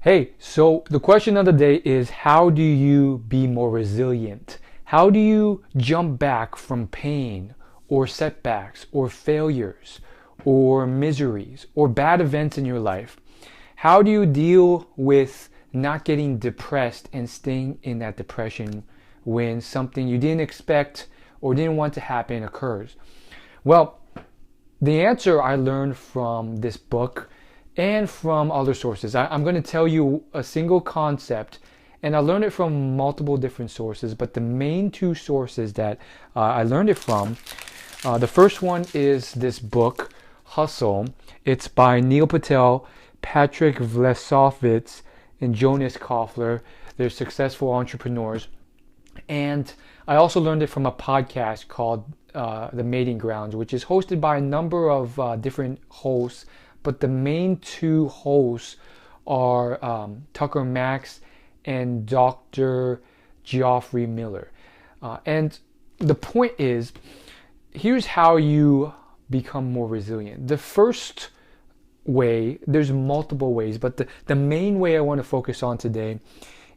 Hey, so the question of the day is, how do you be more resilient? How do you jump back from pain or setbacks or failures or miseries or bad events in your life? How do you deal with not getting depressed and staying in that depression when something you didn't expect or didn't want to happen occurs? Well, the answer I learned from this book and from other sources. I'm going to tell you a single concept, and I learned it from multiple different sources, but the main two sources that I learned it from, the first one is this book, Hustle. It's by Neil Patel, Patrick Vlasovitz, and Jonas Kofler. They're successful entrepreneurs. And I also learned it from a podcast called The Mating Grounds, which is hosted by a number of different hosts, but the main two hosts are Tucker Max and Dr. Geoffrey Miller. And the point is, here's how you become more resilient. The first way, there's multiple ways, but the main way I want to focus on today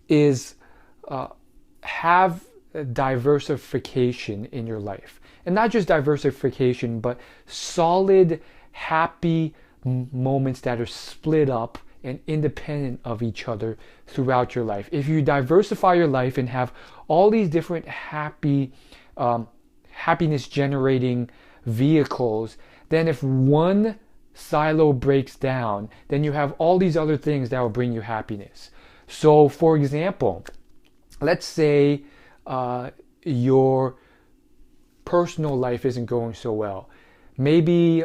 is have diversification in your life. And not just diversification, but solid, happy moments that are split up and independent of each other throughout your life. If you diversify your life and have all these different happiness generating vehicles, then if one silo breaks down, then you have all these other things that will bring you happiness. So for example, let's say your personal life isn't going so well. Maybe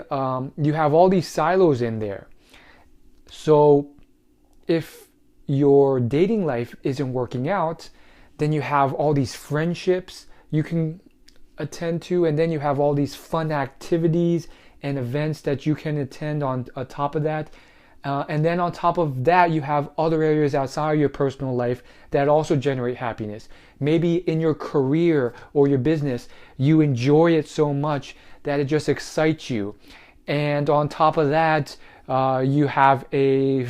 you have all these silos in there. So if your dating life isn't working out, then you have all these friendships you can attend to, and then you have all these fun activities and events that you can attend on top of that. And then on top of that, you have other areas outside of your personal life that also generate happiness. Maybe in your career or your business, you enjoy it so much that it just excites you. And on top of that, you have a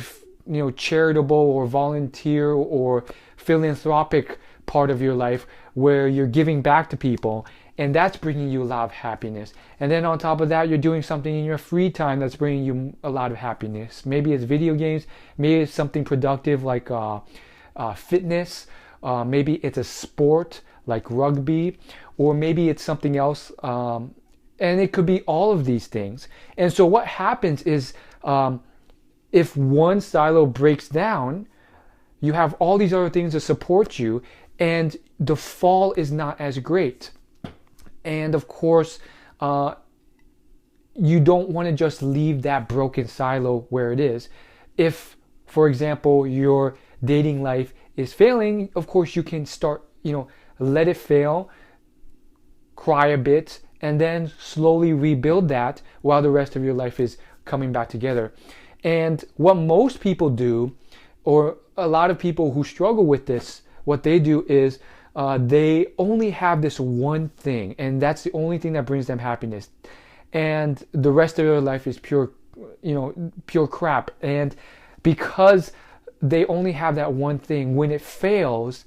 charitable or volunteer or philanthropic part of your life where you're giving back to people, and that's bringing you a lot of happiness. And then on top of that, you're doing something in your free time that's bringing you a lot of happiness. Maybe it's video games, maybe it's something productive like fitness, maybe it's a sport like rugby, or maybe it's something else, and it could be all of these things. And so what happens is, if one silo breaks down, you have all these other things to support you, and the fall is not as great. And of course, you don't want to just leave that broken silo where it is. If, for example, your dating life is failing, of course you can start, let it fail, cry a bit, and then slowly rebuild that while the rest of your life is coming back together. And what most people do, or a lot of people who struggle with this, what they do is they only have this one thing, and that's the only thing that brings them happiness. And the rest of their life is pure crap. And because they only have that one thing, when it fails,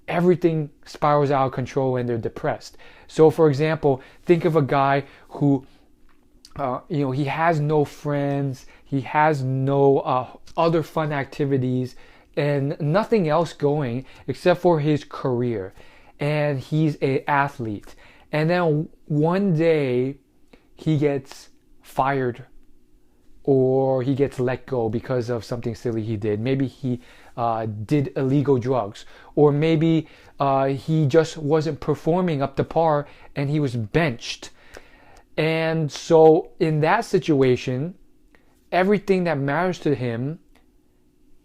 everything spirals out of control and they're depressed. So for example, think of a guy who, he has no friends, he has no other fun activities, and nothing else going except for his career. And he's an athlete. And then one day he gets fired, or he gets let go because of something silly he did. Maybe he did illegal drugs, or maybe he just wasn't performing up to par and he was benched. And so in that situation, everything that matters to him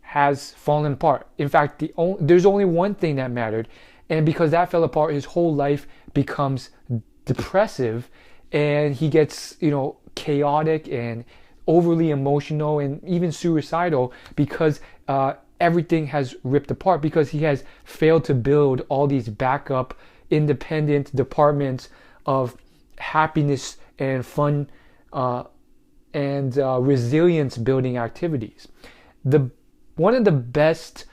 has fallen apart. In fact, there's only one thing that mattered, and because that fell apart, his whole life becomes depressive, and he gets, chaotic and overly emotional and even suicidal because everything has ripped apart, because he has failed to build all these backup, independent departments of happiness and fun and resilience building activities. The one of the best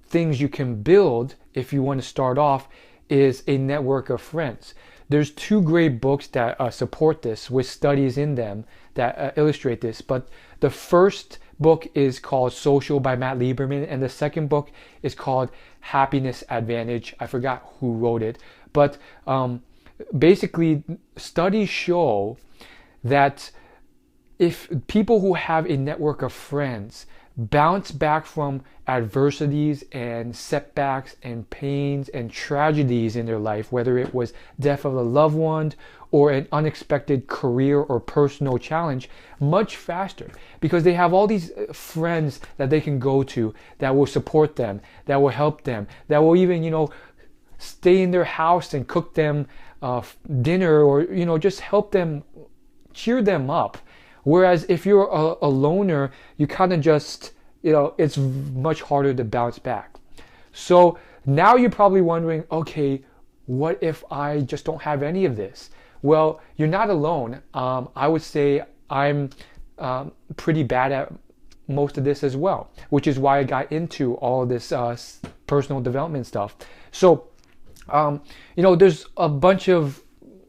things you can build if you want to start off is a network of friends. There's two great books that support this with studies in them that illustrate this. But the first book is called Social by Matt Lieberman, and the second book is called Happiness Advantage. I forgot who wrote it, but basically studies show that if people who have a network of friends bounce back from adversities and setbacks and pains and tragedies in their life, whether it was death of a loved one or an unexpected career or personal challenge, much faster, because they have all these friends that they can go to that will support them, that will help them, that will even, stay in their house and cook them dinner, or, just help them, cheer them up. Whereas if you're a loner, you kind of just, it's much harder to bounce back. So now you're probably wondering, okay, what if I just don't have any of this? Well, you're not alone. I would say I'm pretty bad at most of this as well, which is why I got into all of this personal development stuff. So, there's a bunch of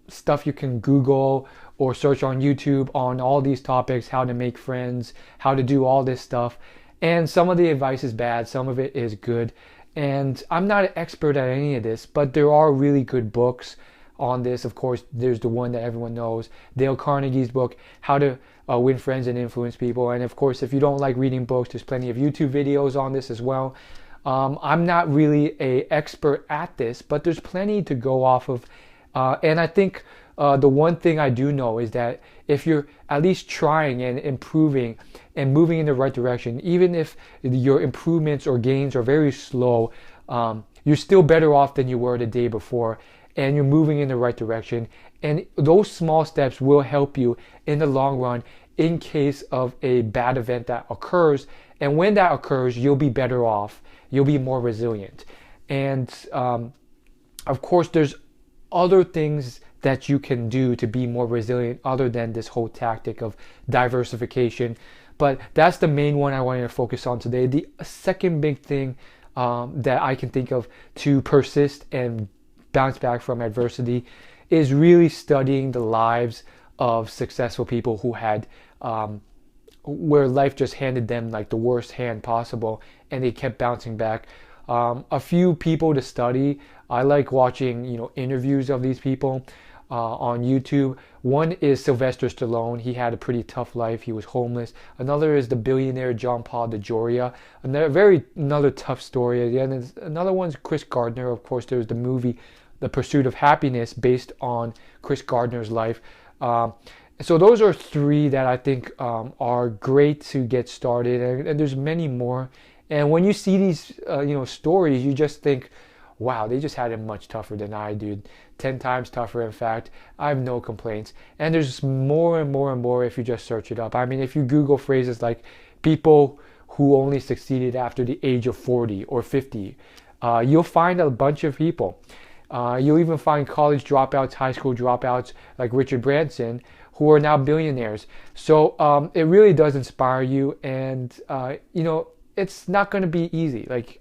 stuff you can Google or search on YouTube on all these topics, how to make friends, how to do all this stuff. And some of the advice is bad, some of it is good. And I'm not an expert at any of this, but there are really good books on this. Of course, there's the one that everyone knows, Dale Carnegie's book, How to Win Friends and Influence People. And of course, if you don't like reading books, there's plenty of YouTube videos on this as well. I'm not really an expert at this, but there's plenty to go off of. And I think the one thing I do know is that if you're at least trying and improving and moving in the right direction, even if your improvements or gains are very slow, you're still better off than you were the day before, and you're moving in the right direction. And those small steps will help you in the long run in case of a bad event that occurs. And when that occurs, you'll be better off. You'll be more resilient. And of course, there's other things that you can do to be more resilient other than this whole tactic of diversification. But that's the main one I wanted to focus on today. The second big thing that I can think of to persist and bounce back from adversity is really studying the lives of successful people who had where life just handed them like the worst hand possible and they kept bouncing back. A few people to study. I like watching interviews of these people on YouTube. One is Sylvester Stallone. He had a pretty tough life. He was homeless. Another is the billionaire John Paul DeJoria. Another tough story. And another one's Chris Gardner. Of course, there's the movie The Pursuit of Happiness based on Chris Gardner's life. So those are three that I think are great to get started, and there's many more. And when you see these stories, you just think, wow, they just had it much tougher than I did. 10 times tougher, in fact. I have no complaints. And there's more and more and more if you just search it up. I mean, if you Google phrases like people who only succeeded after the age of 40 or 50, you'll find a bunch of people. You'll even find college dropouts, high school dropouts like Richard Branson, who are now billionaires. So it really does inspire you. And, it's not going to be easy. Like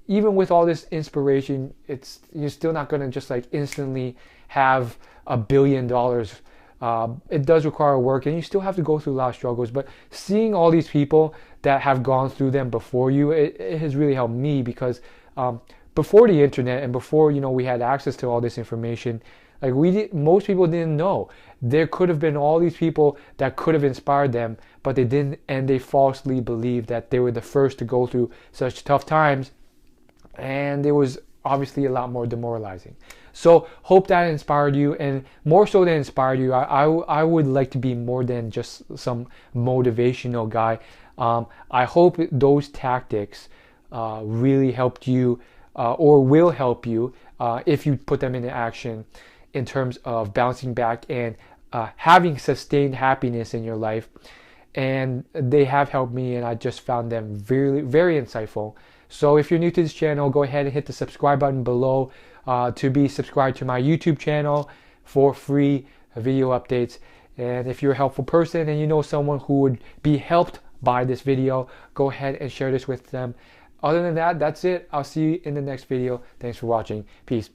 even with all this inspiration, you're still not going to just like instantly have $1 billion. It does require work, and you still have to go through a lot of struggles. But seeing all these people that have gone through them before you, it has really helped me, because before the internet and before we had access to all this information, like most people didn't know. There could have been all these people that could have inspired them, but they didn't, and they falsely believed that they were the first to go through such tough times, and it was obviously a lot more demoralizing. So hope that inspired you, and more so than inspired you, I would like to be more than just some motivational guy. I hope those tactics really helped you or will help you if you put them into action, in terms of bouncing back and having sustained happiness in your life. And they have helped me, and I just found them very, very insightful. So if you're new to this channel, go ahead and hit the subscribe button below to be subscribed to my YouTube channel for free video updates. And if you're a helpful person and you know someone who would be helped by this video, go ahead and share this with them. Other than that, that's it. I'll see you in the next video. Thanks for watching. Peace.